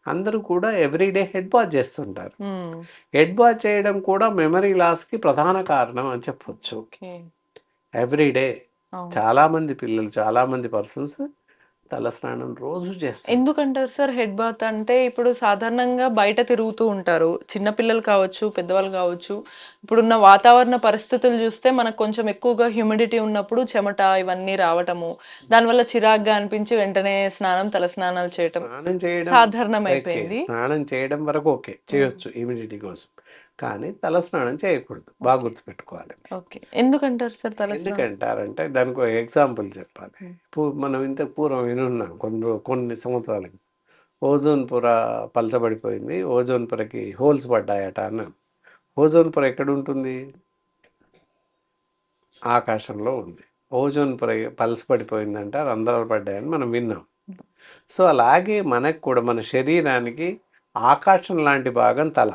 అందరూ కూడా everyday head bath చేస్తుంటారు. హ్మ్. హెడ్ బాత్ చేయడం కూడా మెమరీ లాస్‌కి ప్రధాన కారణం అని చెప్పొచ్చు. ఓకే. ఎవ్రీడే అవును. చాలామంది పిల్లలు, చాలామంది పర్సన్స్ తలస్నానం రోజు చేస్తుంటారు. ఎందుకంటారు సార్ హెడ్ బాత్ అంటే? ఇప్పుడు సాధారణంగా బయట తిరుగుతూ ఉంటారు. చిన్న పిల్లలు కావచ్చు, పెద్దవాళ్ళు కావచ్చు. ఇప్పుడున్న వాతావరణ పరిస్థితులు చూస్తే మనకు కొంచెం ఎక్కువగా హ్యూమిడిటీ ఉన్నప్పుడు చెమట ఇవన్నీ రావటము, దానివల్ల చిరాకుగా అనిపించి వెంటనే తలస్నానాలు చేయటం స్నానం చేయడం ఓకే. సాధారణమైపోయింది. స్నానం చేయడం వరకు ఓకే. హ్మ్. చేయొచ్చు ఇమ్యూనిటీ కోసం. కానీ తలస్నానం చేయకూడదు. బాగా ఓకే. గుర్తుపెట్టుకోవాలి. ఓకే. ఎందుకంటారు సార్ తలస్నానం? ఎందుకంటారంటే దానికో ఎగ్జాంపుల్ చెప్పాలి. హ్మ్. మనం ఇంతకు పూర్వం వినున్నాం కొన్ని సంవత్సరాలకి. ఓజోన్ పొర పలచబడిపోయింది. ఓజోన్ పొరకి హోల్స్ పడ్డాయట అన్నాం. ఓజోన్ పొర ఎక్కడుంటుంది? ఆకాశంలో ఉంది. ఓజోన్ పొర పలసపడిపోయిందంట, రంధ్రాలు పడ్డాయని మనం విన్నాం. సో, అలాగే మనకు కూడా మన శరీరానికి ఆకాశం లాంటి భాగం తల.